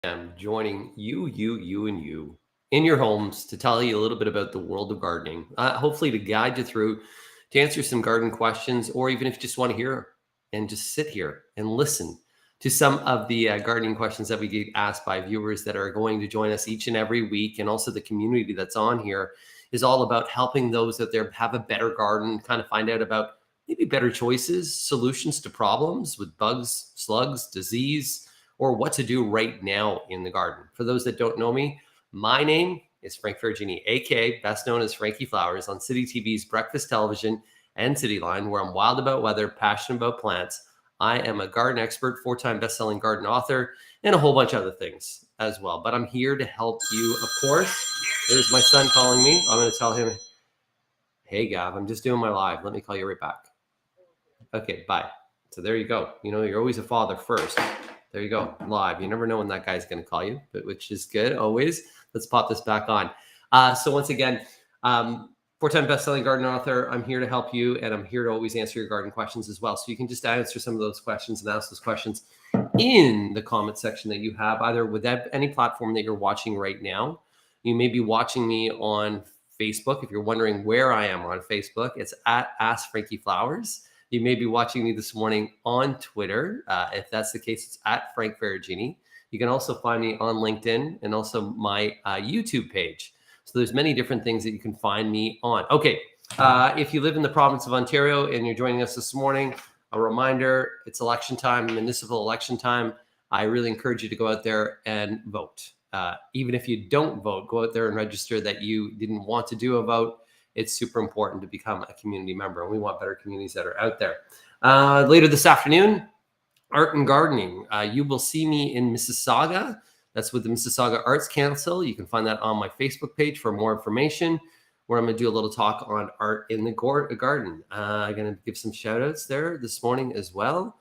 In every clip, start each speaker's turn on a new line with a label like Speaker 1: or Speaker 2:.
Speaker 1: am joining and you in your homes to tell you a little bit about the world of gardening, hopefully to guide you through, to answer some garden questions, or even if you just want to hear and just sit here and listen to some of the gardening questions that we get asked by viewers that are going to join us each and every week. And also the community that's on here is all about helping those out there have a better garden, kind of find out about maybe better choices, solutions to problems with bugs, slugs, disease, or what to do right now in the garden. For those that don't know me, my name is Frank Ferragini, aka best known as Frankie Flowers, on City TV's Breakfast Television and City Line, where I'm wild about weather, passionate about plants. I am a garden expert, 4-time best-selling garden author, and a whole bunch of other things as well. But I'm here to help you, of course. There's my son calling me. I'm going to tell him, hey, Gav, I'm just doing my live. Let me call you right back. Okay, bye. So there you go. You know, you're always a father first. There you go, live. You never know when that guy's going to call you, but which is good always. Let's pop this back on. So once again, 4-time best-selling garden author. I'm here to help you, and I'm here to always answer your garden questions as well. So you can just answer some of those questions and ask those questions in the comment section that you have, either with any platform that you're watching right now. You may be watching me on Facebook. If you're wondering where I am on Facebook, it's at Ask Frankie Flowers. You may be watching me this morning on Twitter. If that's the case, it's at Frank Ferragini. You can also find me on LinkedIn and also my YouTube page. So there's many different things that you can find me on. Okay, if you live in the province of Ontario and you're joining us this morning, a reminder, it's election time, municipal election time. I really encourage you to go out there and vote. Even if you don't vote, go out there and register that you didn't want to do a vote. It's super important to become a community member, and we want better communities that are out there. Later this afternoon, art and gardening. You will see me in Mississauga. That's with the Mississauga Arts Council. You can find that on my Facebook page for more information, where I'm going to do a little talk on art in the garden. I'm going to give some shout outs there this morning as well.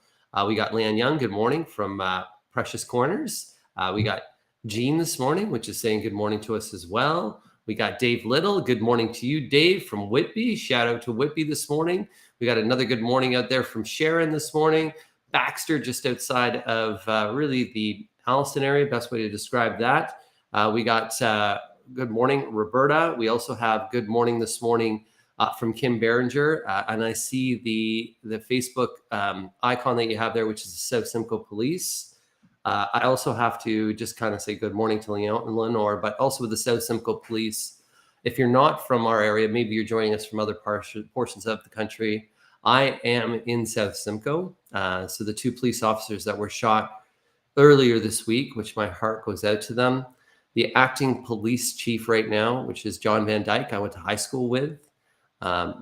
Speaker 1: We got Leanne Young, good morning, from Precious Corners. We got Jean this morning, which is saying good morning to us as well. We got Dave Little. Good morning to you, Dave, from Whitby. Shout out to Whitby this morning. We got another good morning out there from Sharon this morning. Baxter, just outside of really the Alliston area, best way to describe that. We got good morning, Roberta. We also have good morning this morning from Kim Berenger. And I see the Facebook icon that you have there, which is the South Simcoe Police. I also have to just kind of say good morning to Lenore, but also with the South Simcoe Police. If you're not from our area, maybe you're joining us from other portions of the country. I am in South Simcoe. So the 2 police officers that were shot earlier this week, which my heart goes out to them. The acting police chief right now, which is John Van Dyke, I went to high school with.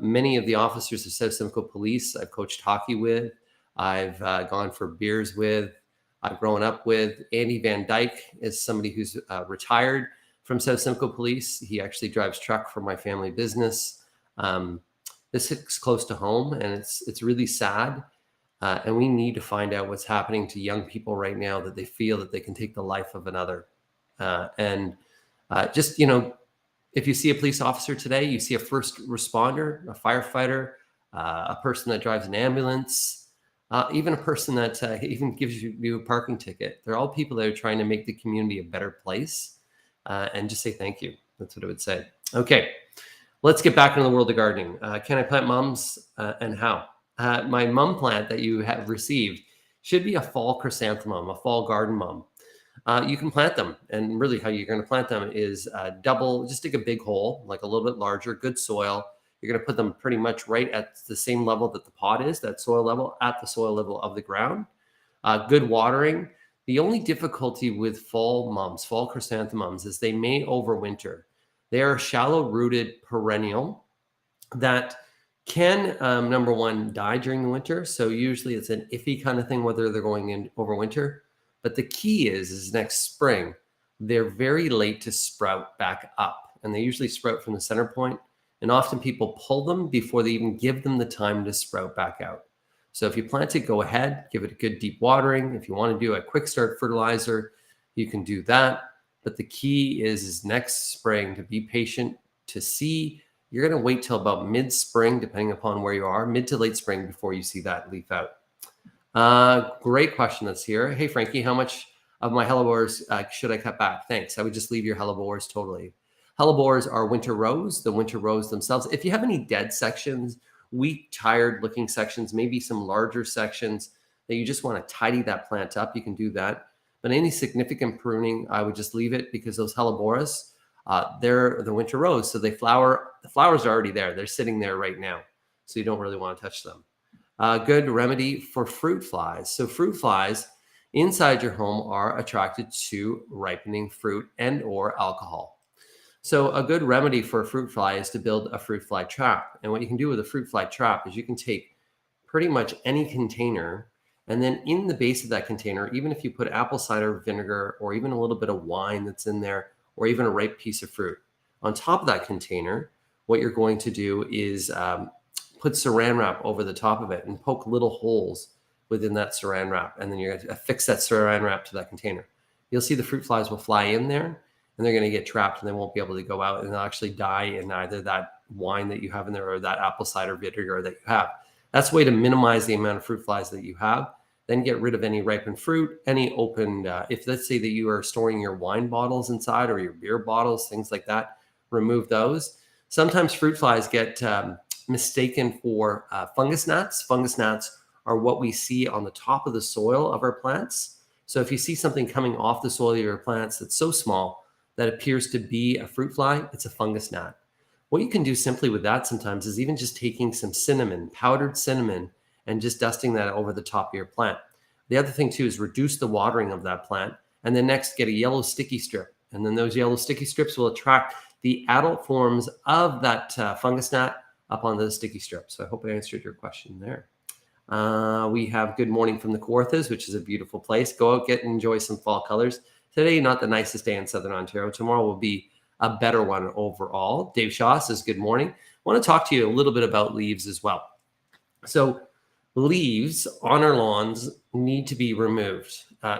Speaker 1: Many of the officers of South Simcoe Police I've coached hockey with. I've gone for beers with. I've grown up with. Andy Van Dyke is somebody who's retired from South Simcoe Police. He actually drives truck for my family business. This is close to home, and it's really sad. And we need to find out what's happening to young people right now, that they feel that they can take the life of another. Just, you know, if you see a police officer today, you see a first responder, a firefighter, a person that drives an ambulance, even a person that even gives you a parking ticket. They're all people that are trying to make the community a better place, and just say thank you. That's what I would say. Okay, let's get back into the world of gardening. Can I plant mums and how? My mum plant that you have received should be a fall chrysanthemum, a fall garden mum. You can plant them, and really how you're going to plant them is just dig a big hole, like a little bit larger, good soil. You're going to put them pretty much right at the same level that the pot is, that soil level, at the soil level of the ground. Good watering. The only difficulty with fall mums, fall chrysanthemums, is they may overwinter. They are a shallow-rooted perennial that can, number one, die during the winter. So usually it's an iffy kind of thing whether they're going in over winter. But the key is next spring, they're very late to sprout back up. And they usually sprout from the center point. And often people pull them before they even give them the time to sprout back out. So if you plant it, go ahead, give it a good deep watering. If you want to do a quick start fertilizer, you can do that. But the key is next spring to be patient, to see. You're going to wait till about mid-spring, depending upon where you are, mid to late spring before you see that leaf out. Great question that's here. Hey, Frankie, how much of my hellebores should I cut back? Thanks. I would just leave your hellebores totally. Hellebores are winter rose, the winter rose themselves. If you have any dead sections, weak, tired looking sections, maybe some larger sections that you just want to tidy that plant up, you can do that. But any significant pruning, I would just leave it because those hellebores, they're the winter rose. So they flower, the flowers are already there. They're sitting there right now. So you don't really want to touch them. Good remedy for fruit flies. So fruit flies inside your home are attracted to ripening fruit and or alcohol. So a good remedy for a fruit fly is to build a fruit fly trap. And what you can do with a fruit fly trap is you can take pretty much any container, and then in the base of that container, even if you put apple cider vinegar or even a little bit of wine that's in there, or even a ripe piece of fruit, on top of that container, what you're going to do is put saran wrap over the top of it and poke little holes within that saran wrap. And then you're going to affix that saran wrap to that container. You'll see the fruit flies will fly in there and they're going to get trapped and they won't be able to go out, and they'll actually die in either that wine that you have in there or that apple cider vinegar that you have. That's a way to minimize the amount of fruit flies that you have. Then get rid of any ripened fruit, any opened, if let's say that you are storing your wine bottles inside or your beer bottles, things like that, remove those. Sometimes fruit flies get mistaken for fungus gnats. Fungus gnats are what we see on the top of the soil of our plants. So if you see something coming off the soil of your plants that's so small that appears to be a fruit fly, it's a fungus gnat. What you can do simply with that sometimes is even just taking some cinnamon, powdered cinnamon, and just dusting that over the top of your plant. The other thing too is reduce the watering of that plant, and then next get a yellow sticky strip. And then those yellow sticky strips will attract the adult forms of that fungus gnat up onto the sticky strip. So I hope I answered your question there. We have good morning from the Kawarthas, which is a beautiful place. Go out, get and enjoy some fall colors. Today, not the nicest day in Southern Ontario. Tomorrow will be a better one overall. Dave Shaw says, good morning. I want to talk to you a little bit about leaves as well. So leaves on our lawns need to be removed.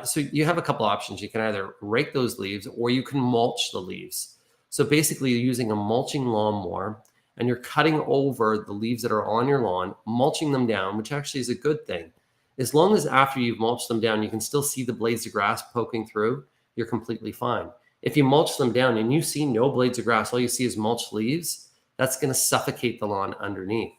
Speaker 1: So you have a couple options. You can either rake those leaves or you can mulch the leaves. So basically you're using a mulching lawnmower and you're cutting over the leaves that are on your lawn, mulching them down, which actually is a good thing. As long as after you've mulched them down, you can still see the blades of grass poking through, you're completely fine. If you mulch them down and you see no blades of grass, all you see is mulched leaves, that's going to suffocate the lawn underneath.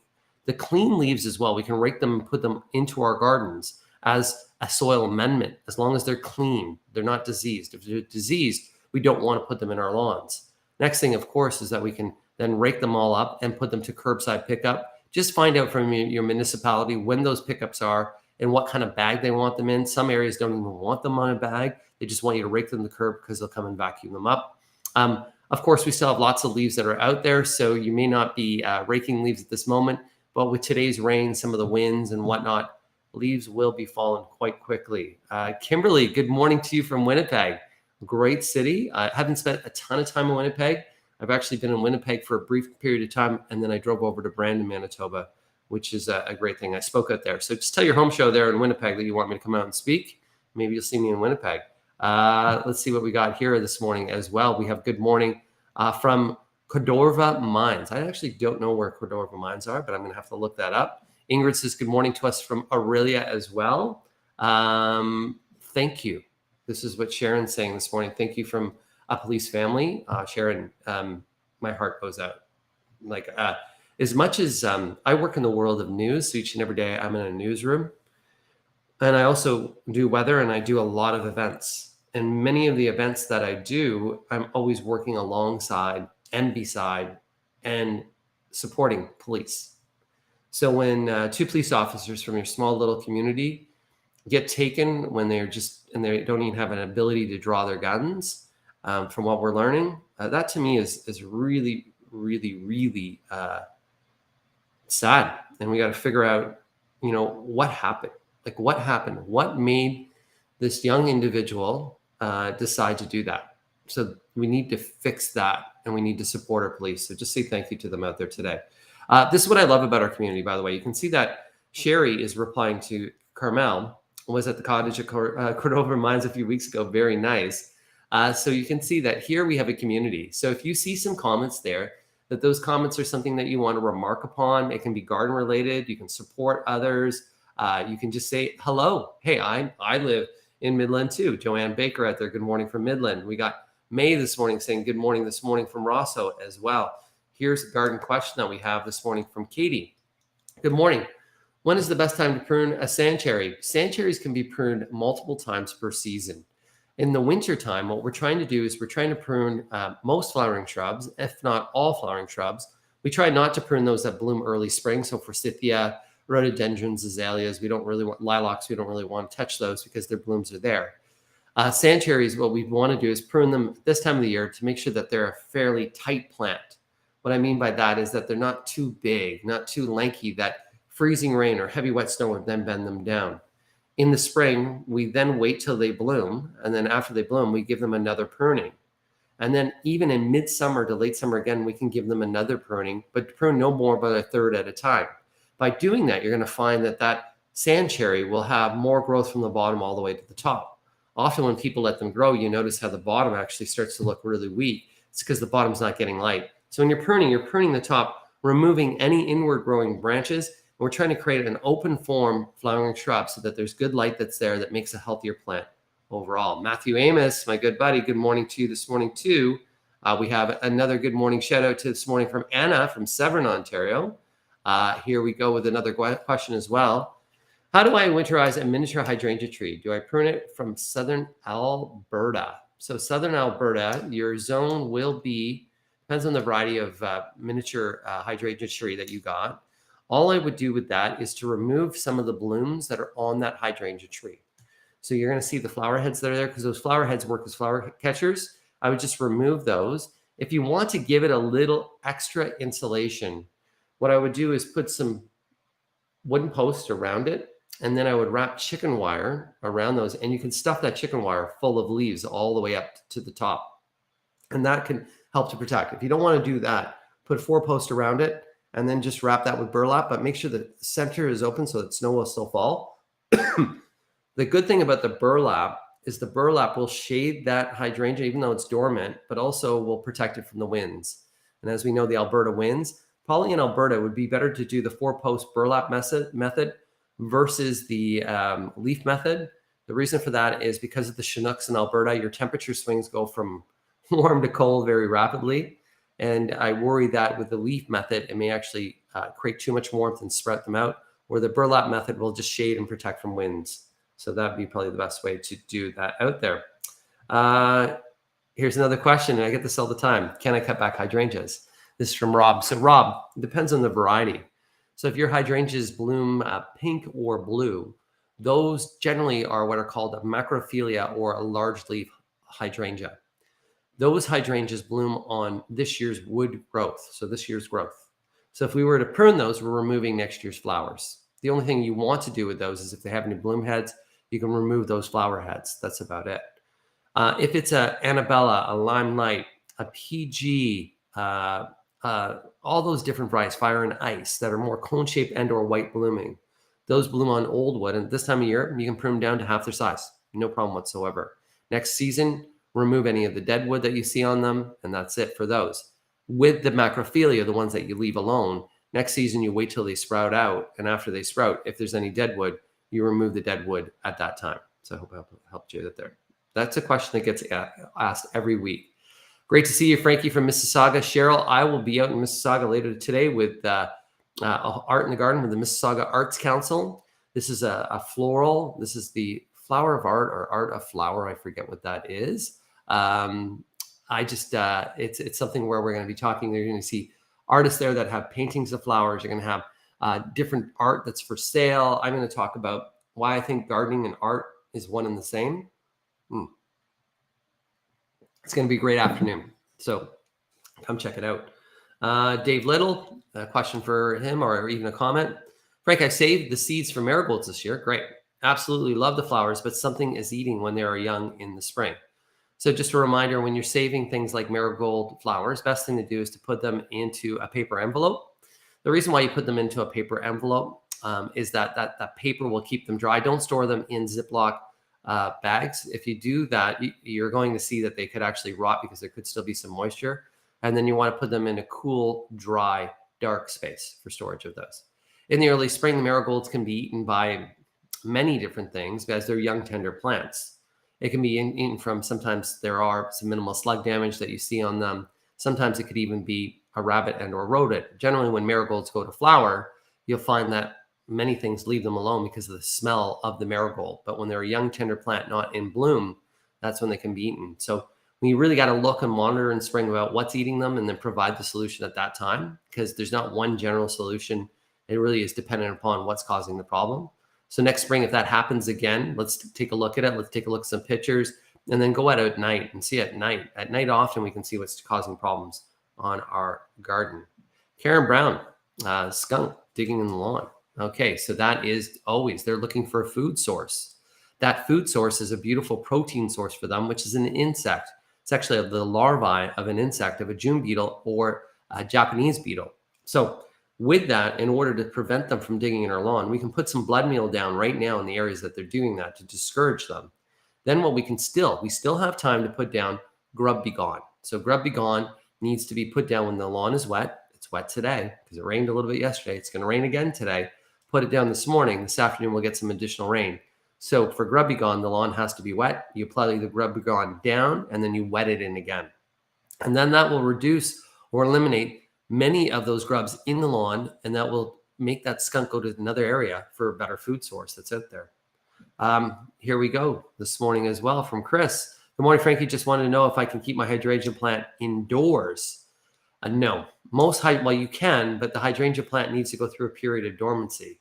Speaker 1: The clean leaves as well, we can rake them and put them into our gardens as a soil amendment, as long as they're clean, they're not diseased. If they're diseased, we don't want to put them in our lawns. Next thing, of course, is that we can then rake them all up and put them to curbside pickup. Just find out from your municipality when those pickups are and what kind of bag they want them in. Some areas don't even want them on a bag. They just want you to rake them to the curb because they'll come and vacuum them up. Of course, we still have lots of leaves that are out there, so you may not be raking leaves at this moment, but with today's rain, some of the winds and whatnot, leaves will be falling quite quickly. Kimberly, good morning to you from Winnipeg. Great city. I haven't spent a ton of time in Winnipeg. I've actually been in Winnipeg for a brief period of time, and then I drove over to Brandon, Manitoba, which is a great thing. I spoke out there. So just tell your home show there in Winnipeg that you want me to come out and speak. Maybe you'll see me in Winnipeg. Let's see what we got here this morning as well. We have good morning from Cordova Mines. I actually don't know where Cordova Mines are, but I'm going to have to look that up. Ingrid says good morning to us from Aurelia as well. Thank you. This is what Sharon's saying this morning. Thank you from a police family. Sharon, my heart goes out. Like as much as I work in the world of news, so each and every day I'm in a newsroom, and I also do weather and I do a lot of events. And many of the events that I do, I'm always working alongside and beside and supporting police. So when two police officers from your small little community get taken when they're just, and they don't even have an ability to draw their guns, from what we're learning, that to me is really, really, really sad. And we got to figure out, what happened? Like what happened? What made this young individual decide to do that? So we need to fix that, and we need to support our police. So just say thank you to them out there today. This is what I love about our community, by the way. You can see that Sherry is replying to Carmel, was at the cottage at Cordova Mines a few weeks ago. Very nice. So you can see that here we have a community. So if you see some comments there, that those comments are something that you want to remark upon, it can be garden related. You can support others. You can just say, hello. Hey, I live in Midland too. Joanne Baker out there. Good morning from Midland. We got May this morning saying good morning this morning from Rosso as well. Here's a garden question that we have this morning from Katie. Good morning. When is the best time to prune a sand cherry? Sand cherries can be pruned multiple times per season. In the winter time, what we're trying to do is we're trying to prune most flowering shrubs, if not all flowering shrubs. We try not to prune those that bloom early spring. So forsythia, rhododendrons, azaleas, we don't really want lilacs. We don't really want to touch those because their blooms are there. Sand cherries, what we want to do is prune them this time of the year to make sure that they're a fairly tight plant. What I mean by that is that they're not too big, not too lanky, that freezing rain or heavy wet snow would then bend them down. In the spring, we then wait till they bloom. And then after they bloom, we give them another pruning. And then even in midsummer to late summer, again, we can give them another pruning, but prune no more but a third at a time. By doing that, you're going to find that that sand cherry will have more growth from the bottom all the way to the top. Often when people let them grow, you notice how the bottom actually starts to look really weak. It's because the bottom's not getting light. So when you're pruning the top, removing any inward growing branches. And we're trying to create an open form flowering shrub so that there's good light that's there that makes a healthier plant overall. Matthew Amos, my good buddy, good morning to you this morning too. We have another good morning shout out to this morning from Anna from Severn, Ontario. Here we go with another question as well. How do I winterize a miniature hydrangea tree? Do I prune it from southern Alberta? So southern Alberta, your zone will be, depends on the variety of miniature hydrangea tree that you got. All I would do with that is to remove some of the blooms that are on that hydrangea tree. So you're going to see the flower heads that are there because those flower heads work as flower catchers. I would just remove those. If you want to give it a little extra insulation, what I would do is put some wooden posts around it, and then I would wrap chicken wire around those, and you can stuff that chicken wire full of leaves all the way up to the top. And that can help to protect. If you don't want to do that, put 4 posts around it, and then just wrap that with burlap, but make sure the center is open so that snow will still fall. The good thing about the burlap is the burlap will shade that hydrangea, even though it's dormant, but also will protect it from the winds. And as we know, the Alberta winds, probably in Alberta, it would be better to do the 4-post burlap method versus the leaf method. The reason for that is because of the Chinooks in Alberta, your temperature swings go from warm to cold very rapidly. And I worry that with the leaf method, it may actually create too much warmth and spread them out, where the burlap method will just shade and protect from winds. So that'd be probably the best way to do that out there. Here's another question, and I get this all the time. Can I cut back hydrangeas? This is from Rob. So Rob, it depends on the variety. So if your hydrangeas bloom pink or blue, those generally are what are called a macrophilia or a large leaf hydrangea. Those hydrangeas bloom on this year's wood growth. So this year's growth. So if we were to prune those, we're removing next year's flowers. The only thing you want to do with those is if they have any bloom heads, you can remove those flower heads. That's about it. If it's a Annabella, a Limelight, a PG, all those different varieties, Fire and Ice, that are more cone-shaped and or white blooming, those bloom on old wood. And this time of year, you can prune them down to half their size. No problem whatsoever. Next season, remove any of the dead wood that you see on them, and that's it for those. With the macrophilia, the ones that you leave alone, next season you wait till they sprout out, and after they sprout, if there's any dead wood, you remove the dead wood at that time. So I hope I helped you there. That's a question that gets asked every week. Great to see you, Frankie from Mississauga. Cheryl, I will be out in Mississauga later today with Art in the Garden with the Mississauga Arts Council. This is a floral. This is the Flower of Art or Art of Flower. I forget what that is. It's something where we're going to be talking. You're going to see artists there that have paintings of flowers. You're going to have different art that's for sale. I'm going to talk about why I think gardening and art is one and the same. It's going to be a great afternoon. So come check it out. Dave Little, a question for him or even a comment. Frank, I saved the seeds for marigolds this year. Great. Absolutely love the flowers, but something is eating when they are young in the spring. So just a reminder, when you're saving things like marigold flowers, best thing to do is to put them into a paper envelope. The reason why you put them into a paper envelope is that paper will keep them dry. Don't store them in Ziploc bags. If you do that, you're going to see that they could actually rot because there could still be some moisture. And then you want to put them in a cool, dry, dark space for storage of those. In the early spring, the marigolds can be eaten by many different things as they're young, tender plants. It can be eaten from, sometimes there are some minimal slug damage that you see on them. Sometimes it could even be a rabbit and or rodent. Generally, when marigolds go to flower, you'll find that many things leave them alone because of the smell of the marigold. But when they're a young, tender plant, not in bloom, that's when they can be eaten. So we really got to look and monitor in spring about what's eating them and then provide the solution at that time, because there's not one general solution. It really is dependent upon what's causing the problem. So next spring, if that happens again, let's take a look at it. Let's take a look at some pictures and then go out at night and see at night. At night, often we can see what's causing problems on our garden. Karen Brown, skunk digging in the lawn. Okay, so that is always, they're looking for a food source. That food source is a beautiful protein source for them, which is an insect. It's actually the larvae of an insect, of a June beetle or a Japanese beetle. So with that, in order to prevent them from digging in our lawn, we can put some blood meal down right now in the areas that they're doing that to discourage them. Then what we still have time to put down Grub Be Gone. So Grub Be Gone needs to be put down when the lawn is wet. It's wet today because it rained a little bit yesterday. It's going to rain again today. Put it down this morning. This afternoon, we'll get some additional rain. So for Grub Be Gone, the lawn has to be wet. You apply the Grub Be Gone down, and then you wet it in again. And then that will reduce or eliminate many of those grubs in the lawn, and that will make that skunk go to another area for a better food source that's out there. Here we go this morning as well from Chris. Good morning, Frankie. Just wanted to know if I can keep my hydrangea plant indoors. No, well, you can, but the hydrangea plant needs to go through a period of dormancy.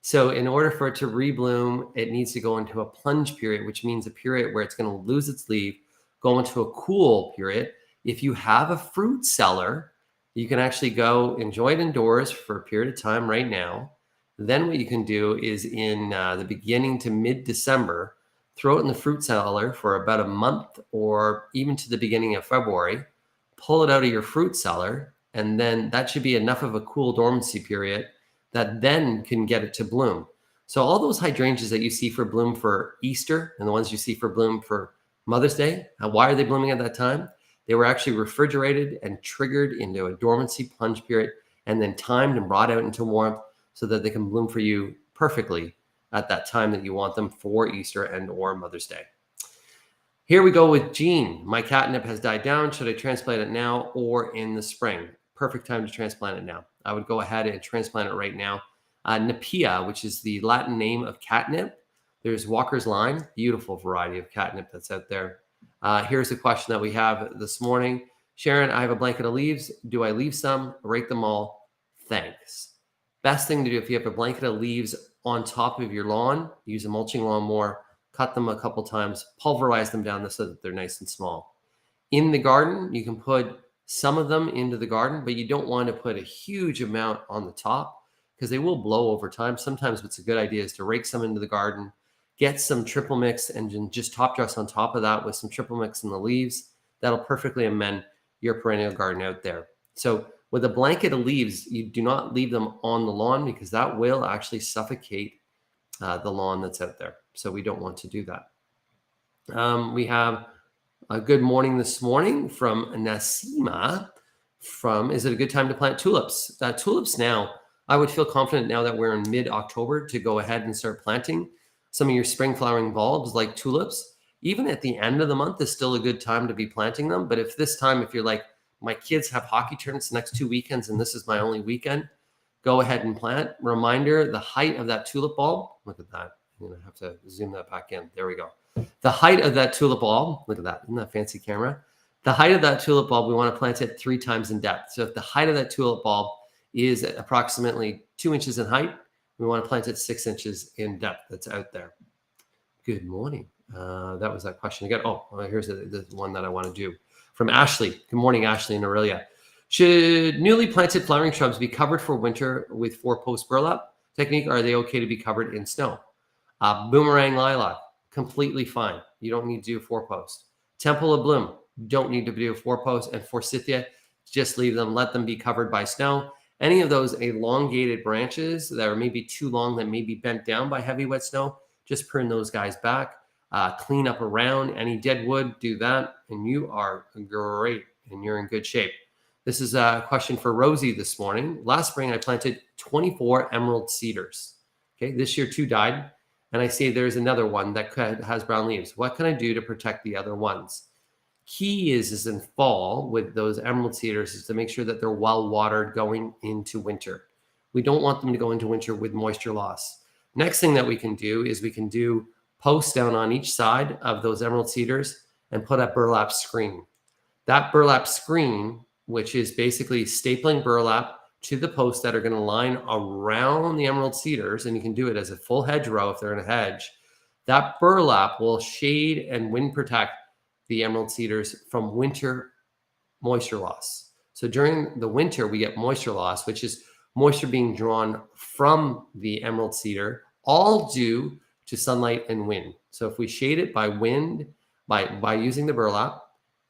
Speaker 1: So in order for it to rebloom, it needs to go into a plunge period, which means a period where it's going to lose its leaf, go into a cool period. If you have a fruit cellar, you can actually go enjoy it indoors for a period of time right now. Then what you can do is in the beginning to mid-December, throw it in the fruit cellar for about a month or even to the beginning of February, pull it out of your fruit cellar, and then that should be enough of a cool dormancy period that then can get it to bloom. So all those hydrangeas that you see for bloom for Easter and the ones you see for bloom for Mother's Day, why are they blooming at that time? They were actually refrigerated and triggered into a dormancy plunge period and then timed and brought out into warmth so that they can bloom for you perfectly at that time that you want them for Easter and or Mother's Day. Here we go with Jean. My catnip has died down. Should I transplant it now or in the spring? Perfect time to transplant it now. I would go ahead and transplant it right now. Nepia, which is the Latin name of catnip. There's Walker's Line, beautiful variety of catnip that's out there. Here's the question that we have this morning. Sharon, I have a blanket of leaves. Do I leave some? Rake them all. Thanks. Best thing to do if you have a blanket of leaves on top of your lawn, use a mulching lawnmower, cut them a couple times, pulverize them down so that they're nice and small. In the garden, you can put some of them into the garden, but you don't want to put a huge amount on the top because they will blow over time. Sometimes what's a good idea is to rake some into the garden, get some triple mix and just top dress on top of that with some triple mix in the leaves. That'll perfectly amend your perennial garden out there. So with a blanket of leaves, you do not leave them on the lawn because that will actually suffocate the lawn that's out there. So we don't want to do that. We have a good morning this morning from Nasima is it a good time to plant tulips? Tulips now, I would feel confident now that we're in mid-October to go ahead and start planting some of your spring flowering bulbs like tulips. Even at the end of the month is still a good time to be planting them. But if you're like, my kids have hockey tournaments the next 2 weekends and this is my only weekend, go ahead and plant. Reminder, the height of that tulip bulb, look at that. I'm going to have to zoom that back in. There we go. The height of that tulip bulb, look at that. Isn't that fancy camera? The height of that tulip bulb, we want to plant it 3 times in depth. So if the height of that tulip bulb is approximately 2 inches in height, we want to plant it 6 inches in depth that's out there. Good morning. That was that question again. Oh, here's the one that I want to do. From Ashley. Good morning, Ashley and Aurelia. Should newly planted flowering shrubs be covered for winter with 4-post burlap technique? Or are they okay to be covered in snow? Boomerang lilac, completely fine. You don't need to do a 4-post. Temple of Bloom, don't need to do a 4-post. And forsythia, just leave them, let them be covered by snow. Any of those elongated branches that are maybe too long, that may be bent down by heavy wet snow, just prune those guys back. Clean up around any dead wood, do that, and you are great and you're in good shape. This is a question for Rosie this morning. Last spring, I planted 24 emerald cedars. Okay, this year 2 died, and I see there's another one that has brown leaves. What can I do to protect the other ones? Key is in fall with those emerald cedars is to make sure that they're well watered going into winter. We don't want them to go into winter with moisture loss. Next thing that we can do is we can do posts down on each side of those emerald cedars and put a burlap screen. That burlap screen, which is basically stapling burlap to the posts that are going to line around the emerald cedars, and you can do it as a full hedgerow if they're in a hedge, that burlap will shade and wind protect the emerald cedars from winter moisture loss. So during the winter, we get moisture loss, which is moisture being drawn from the emerald cedar, all due to sunlight and wind. So if we shade it by wind, by using the burlap,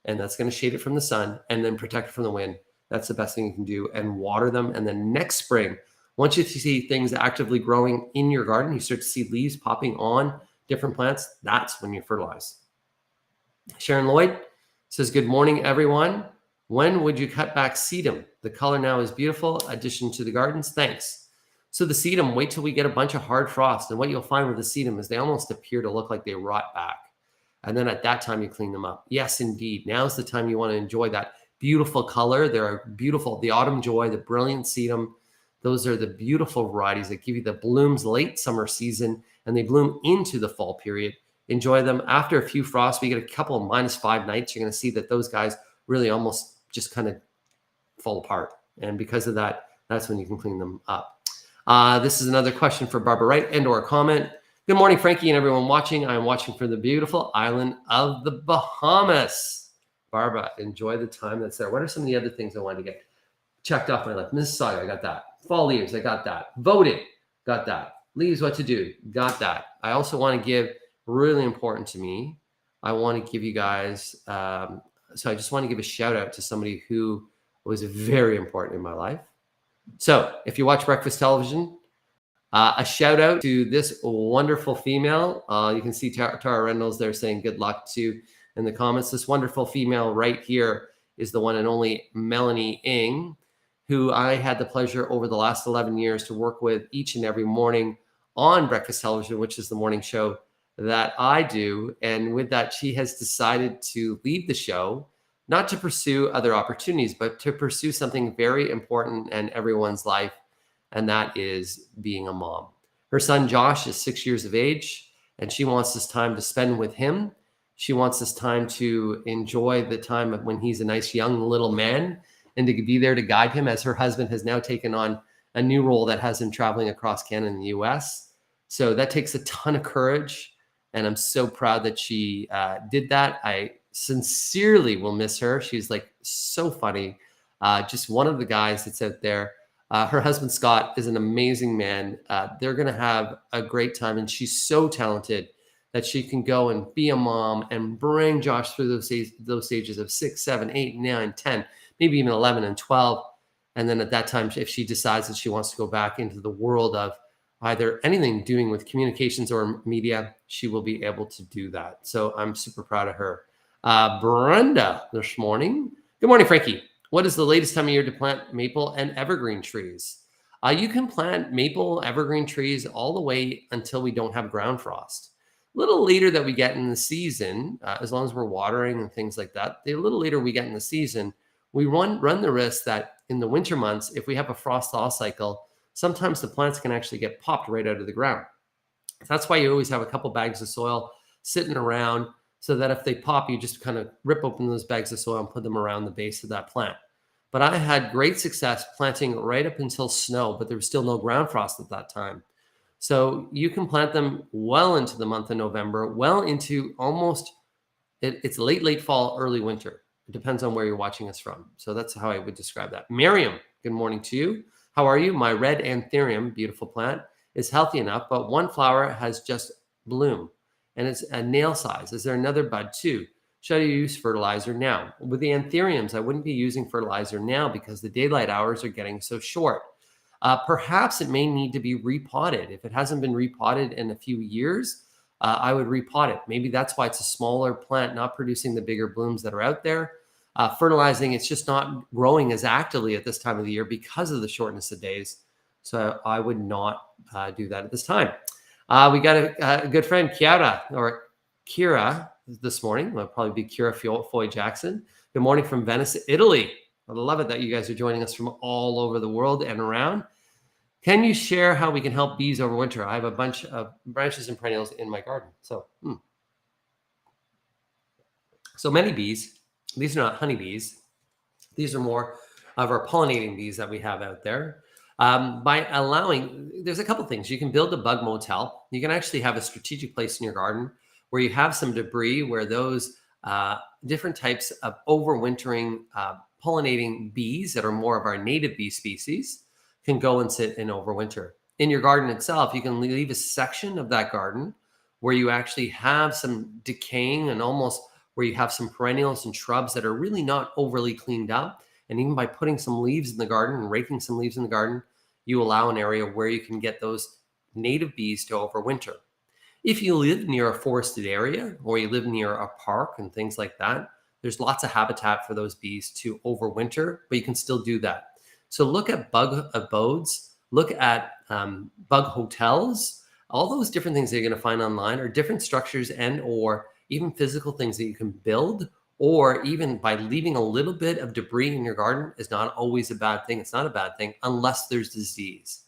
Speaker 1: and that's going to shade it from the sun and then protect it from the wind, that's the best thing you can do, and water them. And then next spring, once you see things actively growing in your garden, you start to see leaves popping on different plants, that's when you fertilize. Sharon Lloyd says, good morning, everyone. When would you cut back sedum? The color now is beautiful. Addition to the gardens. Thanks. So the sedum, wait till we get a bunch of hard frost. And what you'll find with the sedum is they almost appear to look like they rot back. And then at that time, you clean them up. Yes, indeed. Now's the time you want to enjoy that beautiful color. They're beautiful. The autumn joy, the brilliant sedum. Those are the beautiful varieties that give you the blooms late summer season, and they bloom into the fall period. Enjoy them. After a few frosts, we get a couple of -5 nights. You're going to see that those guys really almost just kind of fall apart. And because of that, that's when you can clean them up. This is another question for Barbara Wright and or a comment. Good morning, Frankie and everyone watching. I'm watching from the beautiful island of the Bahamas. Barbara, enjoy the time that's there. What are some of the other things I wanted to get checked off my list? Mississauga, I got that. Fall leaves, I got that. Voting, got that. Leaves, what to do, got that. I also want to give, really important to me, I want to give you guys, so I just want to give a shout out to somebody who was very important in my life. So if you watch breakfast television, a shout out to this wonderful female. You can see Tara Reynolds there saying good luck to in the comments. This wonderful female right here is the one and only Melanie Ng, who I had the pleasure over the last 11 years to work with each and every morning on breakfast television, which is the morning show that I do. And with that, she has decided to leave the show, not to pursue other opportunities, but to pursue something very important in everyone's life, and that is being a mom. Her son, Josh, is 6 years of age, and she wants this time to spend with him. She wants this time to enjoy the time of when he's a nice young little man and to be there to guide him, as her husband has now taken on a new role that has him traveling across Canada and the US. So that takes a ton of courage, and I'm so proud that she did that. I sincerely will miss her. She's like so funny. Just one of the guys that's out there. Her husband, Scott, is an amazing man. They're going to have a great time, and she's so talented that she can go and be a mom and bring Josh through those stages of 6, 7, 8, 9, 10, maybe even 11 and 12. And then at that time, if she decides that she wants to go back into the world of either anything doing with communications or media, she will be able to do that. So I'm super proud of her. Brenda this morning. Good morning, Frankie. What is the latest time of year to plant maple and evergreen trees? You can plant maple, evergreen trees all the way until we don't have ground frost. A little later that we get in the season, as long as we're watering and things like that, the little later we get in the season, we run the risk that in the winter months, if we have a frost thaw cycle, sometimes the plants can actually get popped right out of the ground. That's why you always have a couple bags of soil sitting around, so that if they pop, you just kind of rip open those bags of soil and put them around the base of that plant. But I had great success planting right up until snow, but there was still no ground frost at that time. So you can plant them well into the month of November, well into almost, it's late fall, early winter. It depends on where you're watching us from. So that's how I would describe that. Miriam, good morning to you. How are you? My red anthurium, beautiful plant, is healthy enough, but one flower has just bloom, and it's a nail size. Is there another bud too? Should I use fertilizer now? With the anthuriums, I wouldn't be using fertilizer now because the daylight hours are getting so short. Perhaps it may need to be repotted. If it hasn't been repotted in a few years, I would repot it. Maybe that's why it's a smaller plant, not producing the bigger blooms that are out there. Fertilizing, it's just not growing as actively at this time of the year because of the shortness of days. So I would not do that at this time. We got a good friend, Kira, this morning. It'll probably be Kira Foy Jackson. Good morning from Venice, Italy. I love it that you guys are joining us from all over the world and around. Can you share how we can help bees over winter? I have a bunch of branches and perennials in my garden. So many bees. These are not honeybees. These are more of our pollinating bees that we have out there. By allowing, there's a couple things. You can build a bug motel. You can actually have a strategic place in your garden where you have some debris where those different types of overwintering pollinating bees that are more of our native bee species can go and sit and overwinter. In your garden itself, you can leave a section of that garden where you actually have some decaying and almost where you have some perennials and shrubs that are really not overly cleaned up. And even by putting some leaves in the garden and raking some leaves in the garden, you allow an area where you can get those native bees to overwinter. If you live near a forested area or you live near a park and things like that, there's lots of habitat for those bees to overwinter, but you can still do that. So look at bug abodes, look at bug hotels, all those different things that you're going to find online are different structures and or even physical things that you can build, or even by leaving a little bit of debris in your garden is not always a bad thing. It's not a bad thing unless there's disease.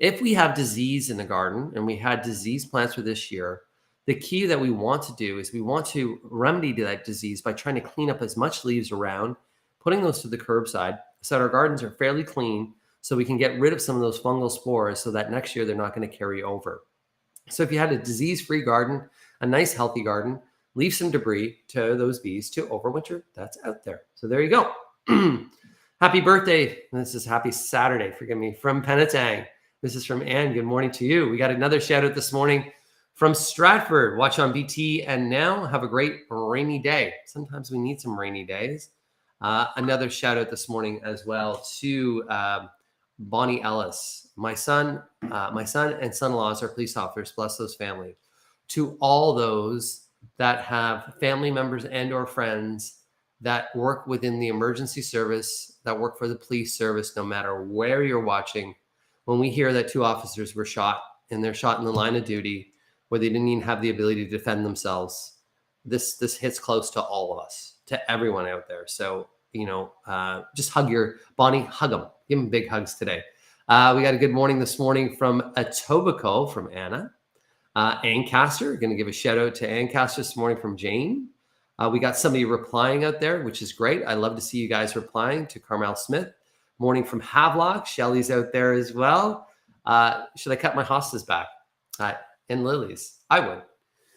Speaker 1: If we have disease in the garden and we had disease plants for this year, the key that we want to do is we want to remedy that disease by trying to clean up as much leaves around, putting those to the curbside so that our gardens are fairly clean so we can get rid of some of those fungal spores so that next year they're not going to carry over. So if you had a disease-free garden, a nice healthy garden, leave some debris to those bees to overwinter. That's out there. So there you go. Happy birthday. This is happy Saturday, forgive me, from Penetang. This is from Anne. Good morning to you. We got another shout out this morning from Stratford. Watch on BT and now have a great rainy day. Sometimes we need some rainy days. Another shout out this morning as well to Bonnie Ellis. My son and son-in-laws are police officers. Bless those families. To all those that have family members and or friends that work within the emergency service, that work for the police service, no matter where you're watching, when we hear that 2 officers were shot and they're shot in the line of duty where they didn't even have the ability to defend themselves, this hits close to all of us, to everyone out there. So, just hug your Bonnie, hug them, give them big hugs today. We got a good morning this morning from Etobicoke from Anna. Ancaster, going to give a shout out to Ancaster this morning from Jane. We got somebody replying out there, which is great. I love to see you guys replying to Carmel Smith. Morning from Havelock. Shelly's out there as well. Should I cut my hostas back? And lilies? I would.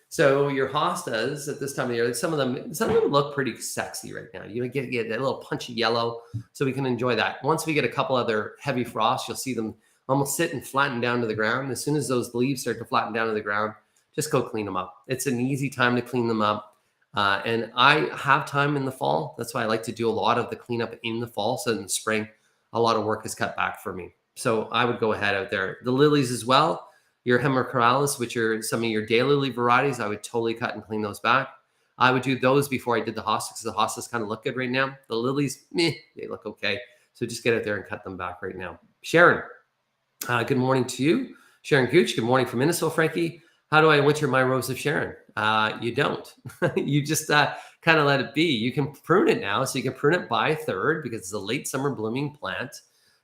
Speaker 1: So your hostas at this time of year, some of them look pretty sexy right now. You get a little punchy yellow, so we can enjoy that. Once we get a couple other heavy frosts, you'll see them almost sit and flatten down to the ground. As soon as those leaves start to flatten down to the ground, just go clean them up. It's an easy time to clean them up. And I have time in the fall. That's why I like to do a lot of the cleanup in the fall. So in the spring, a lot of work is cut back for me. So I would go ahead out there. The lilies as well, your hemerocrallis, which are some of your daylily varieties, I would totally cut and clean those back. I would do those before I did the hostas because the hostas kind of look good right now. The lilies, they look okay. So just get out there and cut them back right now. Sharon. Good morning to you, Sharon Gooch. Good morning from Minnesota, Frankie. How do I winter my Rose of Sharon? You don't. You just kind of let it be. You can prune it now. So you can prune it by a third because it's a late summer blooming plant.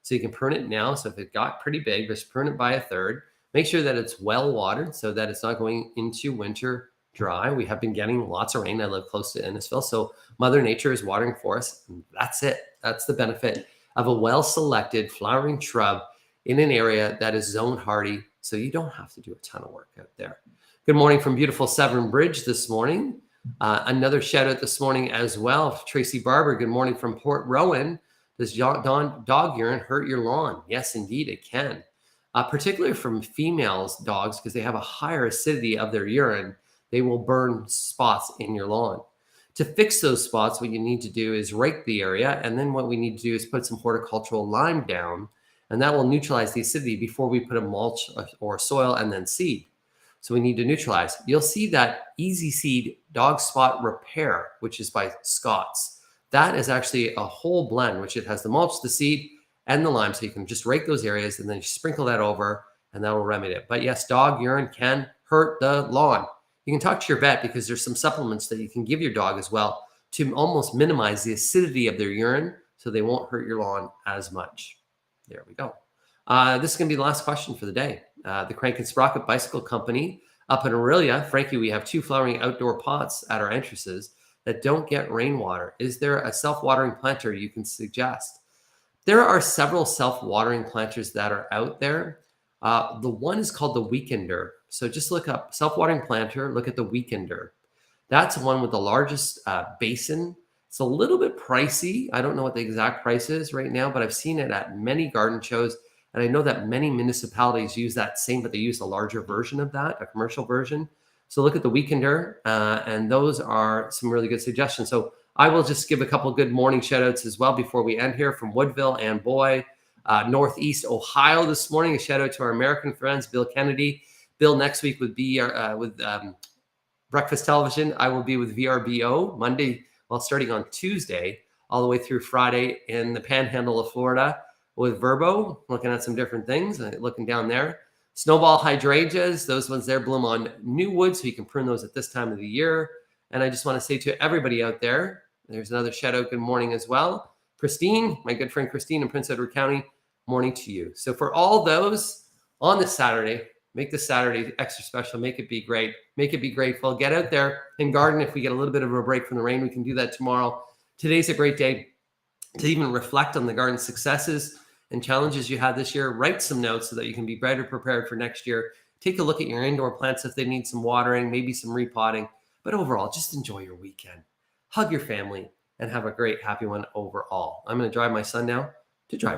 Speaker 1: So you can prune it now. So if it got pretty big, just prune it by a third. Make sure that it's well watered so that it's not going into winter dry. We have been getting lots of rain. I live close to Innisfil. So Mother Nature is watering for us. And that's it. That's the benefit of a well-selected flowering shrub in an area that is zone hardy, so you don't have to do a ton of work out there. Good morning from beautiful Severn Bridge this morning. Another shout out this morning as well. Tracy Barber, good morning from Port Rowan. Does dog urine hurt your lawn? Yes, indeed, it can. Particularly from females dogs, because they have a higher acidity of their urine, they will burn spots in your lawn. To fix those spots, what you need to do is rake the area, and then what we need to do is put some horticultural lime down, and that will neutralize the acidity before we put a mulch or soil and then seed. So we need to neutralize. You'll see that Easy Seed Dog Spot Repair, which is by Scott's. That is actually a whole blend, which it has the mulch, the seed, and the lime. So you can just rake those areas and then you sprinkle that over and that will remedy it. But yes, dog urine can hurt the lawn. You can talk to your vet because there's some supplements that you can give your dog as well to almost minimize the acidity of their urine so they won't hurt your lawn as much. There we go. This is going to be the last question for the day. The Crank and Sprocket Bicycle Company up in Aurelia. Frankie, we have 2 flowering outdoor pots at our entrances that don't get rainwater. Is there a self-watering planter you can suggest? There are several self-watering planters that are out there. The one is called the Weekender. So just look up self-watering planter, look at the Weekender. That's the one with the largest basin. It's a little bit pricey. I don't know what the exact price is right now, but I've seen it at many garden shows. And I know that many municipalities use that same, but they use a larger version of that, a commercial version. So look at the Weekender, and those are some really good suggestions. So I will just give a couple good morning shout outs as well before we end here from Woodville and Boy, Northeast Ohio this morning. A shout out to our American friends, Bill Kennedy. Bill next week would be with Breakfast Television. I will be with VRBO Monday, starting on Tuesday, all the way through Friday in the Panhandle of Florida with Verbo, looking at some different things, looking down there. Snowball hydrangeas, those ones there bloom on new wood, so you can prune those at this time of the year. And I just want to say to everybody out there, there's another shout out, good morning as well. Christine, my good friend Christine in Prince Edward County, morning to you. So for all those on this Saturday, make this Saturday extra special. Make it be great. Make it be grateful. Get out there and garden. If we get a little bit of a break from the rain, we can do that tomorrow. Today's a great day to even reflect on the garden successes and challenges you had this year. Write some notes so that you can be better prepared for next year. Take a look at your indoor plants if they need some watering, maybe some repotting. But overall, just enjoy your weekend. Hug your family and have a great, happy one overall. I'm going to drive my son now to driving